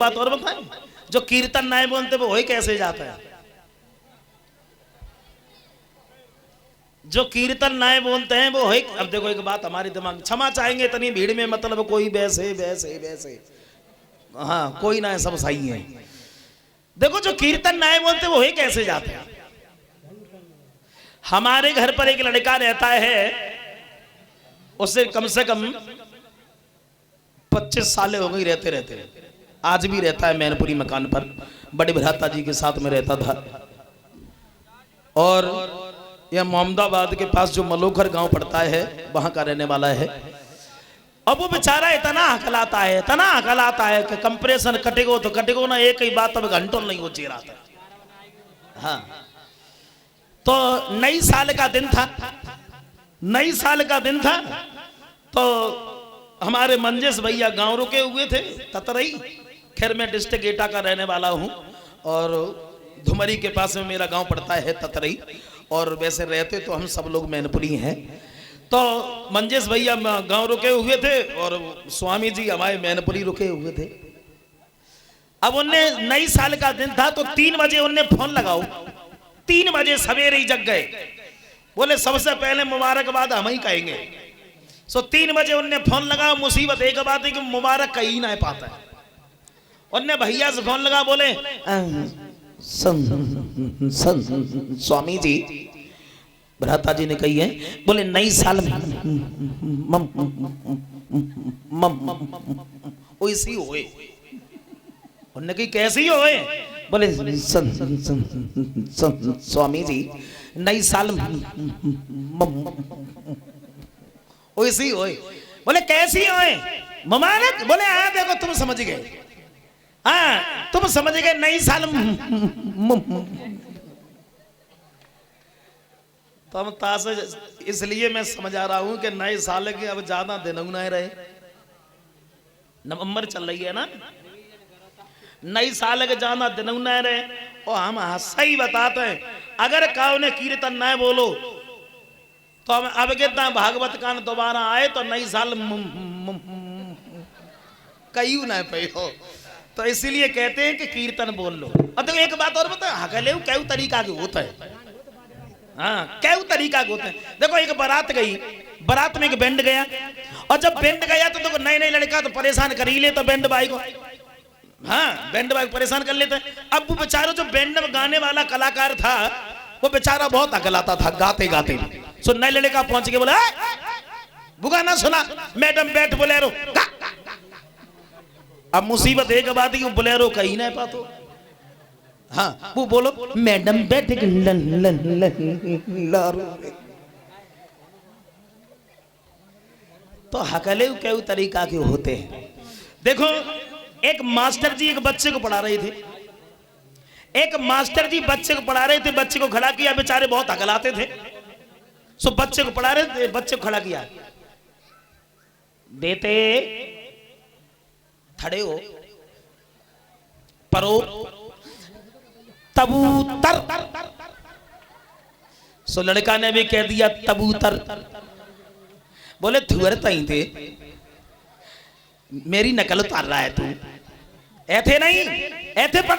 बात और बताएं, जो कीर्तन नहीं बोलते वो वही कैसे जाता है? जो कीर्तन नहीं बोलते हैं वो वही। अब देखो एक बात हमारे दिमाग, क्षमा चाहेंगे इतनी भीड़ में, मतलब कोई वैसे वैसे वैसे, हाँ कोई ना है, सब सही है। देखो जो कीर्तन नहीं बोलते वो वही कैसे जाते हैं? हमारे घर पर एक लड़का रहता है, उससे कम से कम 25 साल हो गई रहते रहते, आज भी रहता है मैनपुरी मकान पर, बड़े भ्राता जी के साथ में रहता था। और यह मोहम्मदाबाद के पास जो मलोखर गांव पड़ता है वहां का रहने वाला है। अब वो बेचारा इतना हकलाता है, इतना हकलाता है कि कंप्रेशन कटेगो तो कटेगो ना, एक ही बात अब घंटों नहीं वो चेरा था। हाँ, तो नई साल का दिन था, नई साल का दिन था, तो हमारे मंजेश भैया गांव रुके हुए थे ततरई। खैर मैं डिस्ट्रिक्ट एटा का रहने वाला हूं और धुमरी के पास में मेरा गांव पड़ता है ततरई, और वैसे रहते तो हम सब लोग मैनपुरी हैं। तो मंजेश भैया गांव रुके हुए थे और स्वामी जी हमारे मैनपुरी रुके हुए थे। अब उन्हें नई साल का दिन था तो 3 बजे उन्हें फोन लगाओ, 3 बजे सवेरे ही जग गए, बोले सबसे पहले मुबारकबाद हम ही कहेंगे। सो 3 बजे उन्हें फोन लगा। मुसीबत एक बात है कि मुबारक कहीं ना पाता है। उन्हें भैया से फोन लगा, बोले स्वामी जी, भ्राता जी ने कही है, बोले नई साल इसी होए। उन्होंने कही कैसी होए? बोले स्वामी जी नई साल इसी होए। बोले कैसी होए मुबारक? बोले हाँ देखो तुम समझ गए, हाँ तुम समझ गए, नई साल। तो हम ताश, इसलिए मैं समझ आ रहा हूं कि नए साल के अब ज्यादा दिन नहीं रहे, नवंबर चल रही है ना, नई साल के ज्यादा दिन नहीं रहे। और हम सही बताते हैं, अगर काउ ने कीर्तन न बोलो तो हम अब कहता भागवत कान दोबारा आए तो नई साल कई न पे हो, तो इसीलिए कहते हैं कि कीर्तन बोल लो। और देखो एक बात और बता, हकले कैउ तरीका के होता है, हाँ कैउ तरीका के होते हैं। देखो एक बारात गई, बारात में एक बैंड गया, और जब बैंड गया तो देखो नए नए लड़का तो परेशान कर ही ले, तो बैंड बाई को, हाँ बैंड बाई परेशान कर लेते हैं। अब वो बेचारा जो बैंड में गाने वाला कलाकार था वो बेचारा बहुत हकलाता था गाते गाते। सो नए लड़का पहुंच के बोला बुगा ना सुना, मैडम बैठ बोलेरो। अब मुसीबत एक बात है, बोलेरो कहीं ना पातो, हाँ वो बोलो मैडम बैठ तो हकले कई तरीका के होते हैं। देखो एक मास्टर जी एक बच्चे को पढ़ा रहे थे, एक मास्टर जी बच्चे को पढ़ा रहे थे, बच्चे को खड़ा किया, बेचारे बहुत हकलाते थे। सो बच्चे को पढ़ा रहे थे, बच्चे को खड़ा किया, बेटे खड़े हो, परो तबूतर। सो लड़का ने भी कह दिया तबूतर। बोले थुअर तई थे, मेरी नकल उतार रहा है तू, ऐथे नहीं ऐथे पर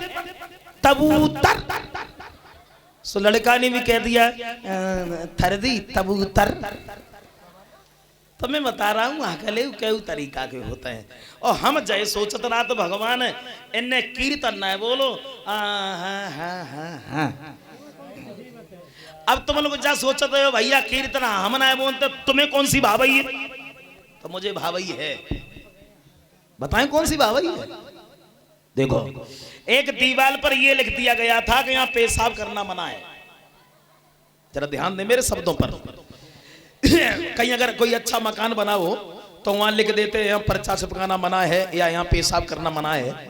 तबूतर। सो लड़का ने भी कह दिया थरदी तबूतर। तो मैं बता रहा हूँ हकले कई तरीका के होते हैं। और हम जय सोचत रहा तो भगवान इन्हें कीर्तन न बोलो, अब तुम लोग जा सोचते हो भैया कीर्तन हम ना बोलते, तुम्हें कौन सी भावई है? तो मुझे भावई है, बताएं कौन सी भावई है? देखो एक दीवार पर यह लिख दिया गया था कि यहाँ पेशाब करना मना है। जरा ध्यान दे मेरे शब्दों पर। कहीं अगर कोई अच्छा मकान बना हो तो वहां लिख देते हैं यहाँ पर्चा चिपकाना मना है या यहाँ पेशाब करना मना है।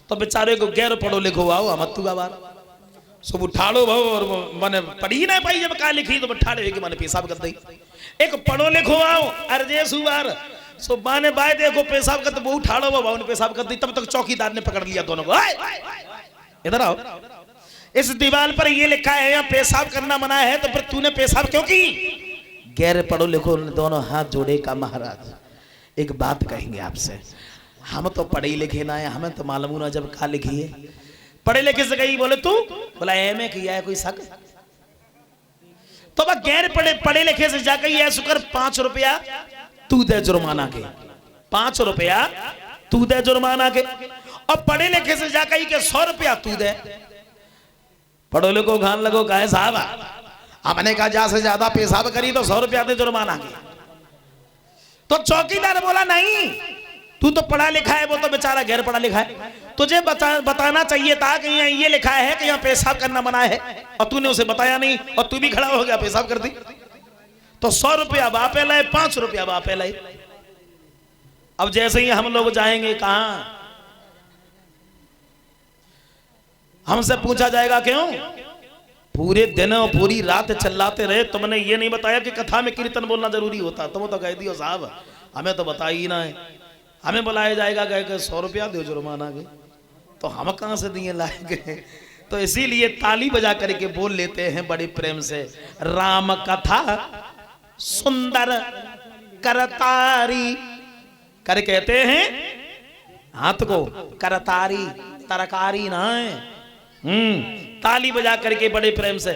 तो बेचारे को गैर पढ़ो लिखो आओ हमत्तू का बार सब उठाड़ो भाव, और मैंने पढ़ी ना पाई जब का लिखी तो बैठाड़े कि मैंने पेशाब कर दी। एक पढ़ो लिखो आओ अर्जे सुबार सो बाने बाय देखो पेशाब कर, तो वो उठाड़ो भाव ने पेशाब कर दी। तब तक चौकीदार ने पकड़ लिया दोनों को, इधर आओ, इस दीवार पर ये लिखा है यहाँ पेशाब करना मना है, तो फिर तूने पेशाब क्यों की? गैर पढ़ो लिखो दोनों हाथ जोड़े का महाराज एक बात कहेंगे आपसे, हम तो पढ़े लिखे ना है, हमें तो मालूम ना जब का लिखी है। पढ़े लिखे से कही बोले तू बोला एमए किया है कोई शक? तो वह गैर पढ़े लिखे से जाकर ये शुक्र 5 रुपया तू दे जुर्माना के, 5 रुपया तू दे जुर्माना के। और पढ़े लिखे से जाकर के 100 रुपया तू दे। पढ़ो लिखो खान लगो कहे साहब हमने कहा जा से ज्यादा पेशाब करी तो 100 रुपया दे जुर्माना के। तो चौकीदार बोला नहीं तू तो पढ़ा लिखा है, वो तो बेचारा गैर पढ़ा लिखा है, तुझे बताना चाहिए था कि यहाँ ये लिखा है कि यहाँ पेशाब करना मना है, और तूने उसे बताया नहीं और तू भी खड़ा हो गया पेशाब कर दी। तो 100 रुपया बापे लाए, 5 रुपया बापे लाए। अब जैसे ही हम लोग जाएंगे कहां, हमसे पूछा जाएगा क्यों पूरे दिन और पूरी रात चिल्लाते रहे, तुमने ये नहीं बताया कि कथा में कीर्तन बोलना जरूरी होता। तुम तो कह दियो साहब हमें तो बता ही ना है। हमें बुलाया जाएगा कह के 100 रुपया दो जुर्माना के, तो हम कहां से दिए लाएंगे। तो इसीलिए ताली बजा करके बोल लेते हैं बड़े प्रेम से, राम कथा सुंदर करतारी कर कहते हैं हाथ को करतारी, तरकारी ना है। ताली बजा करके बड़े प्रेम से